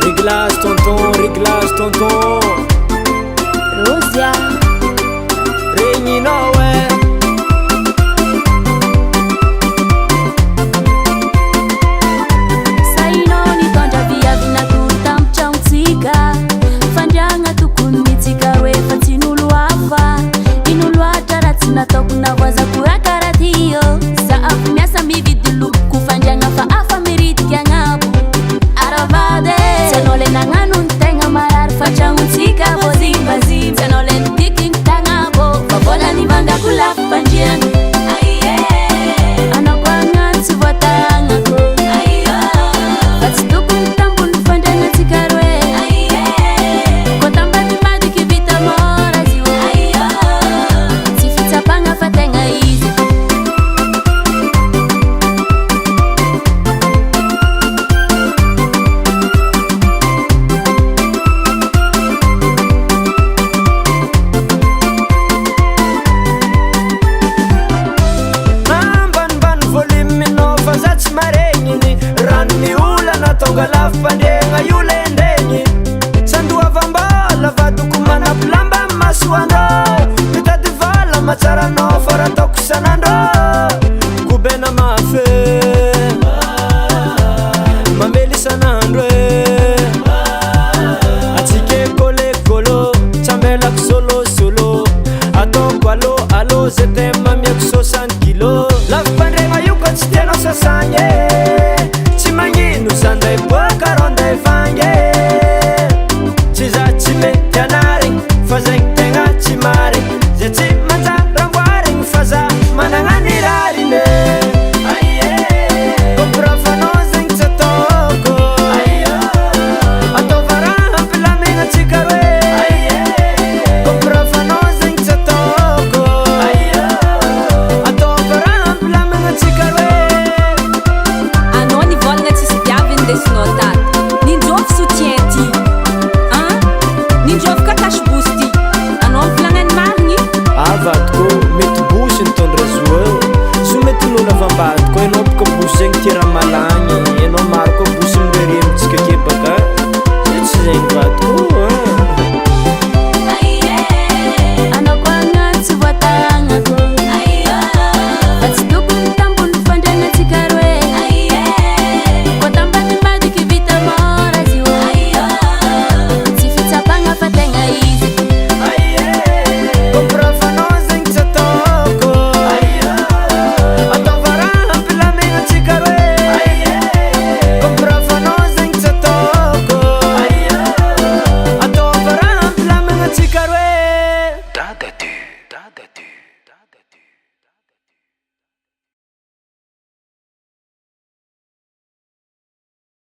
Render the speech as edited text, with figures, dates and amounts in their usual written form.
Réglage tonton Rosia regninao sainao nitondra viavinako tamintragnotsika fandriagna tokony mitsika roe fa tsy n'olo hafa ino loatra raha tsy nataoko navoazako raha karaha tyo za avy miasa mividy loboko fandriagna fa afa miritika agnabo aravady tsy anao le nagnano ny tegna marary fa tragnotsika voazimbazimba tsy anao le nitiky ny tagnabo fa vola nivangako lafo fandriagna anao ko agnano tsy voatagnako fa tsy tokony tambony fandriagnatsika roe ko tambadimadiky vita mora zio tsy fitsapagna fa tegna izy ambanimbany voluminao fa za tsy maregniny rano miolana tonga lafo fandriagna io lendregny sandoavambala vadoko manapilamba masoandrô mitady vala matsaranao fa raha taoko isanandrô gobena mafe mamely isanandro atsika ekolekolo tsamelako solosolo ataoko alô ze te mamiako 60 kilo lafo fandriagna io ko tsy tianao sasagny tsy magnino zandray boaka ronday vangy tsy za tsy mety anarigny fa zegny tegna tsy marigny ze tsy manjaramboarigny fa za managna ny rariny komprafanao zegny tsy ataoko ataova raha ampilamignatsika roe komprafanao zegny tsy ataoko ataova raha ampilamignatsika roe anao nivolagna tsisy viavy indesinao taty ninjovy soutien ty ninjovy kakash bosy ty anao mivilagnany marigny avadiko mety bosy nitondra zo so mety nolo avambadiko enao boka bosy zegny ty raha malagny enao maro koa bosy mirerimitsika ke baka ze tsy zegny vadiko anao ko agnano tsy voatagnako fa tsy tokony tambony fandriagnatsika roe ko tambadimadiky vita mora zio tsy fitsapagna fa tegna izy komprafanao zegny tsy ataoko ataova raha ampilamignatsika roe komprafanao zegny tsy ataoko ataova raha ampilamignatsika roe Dada du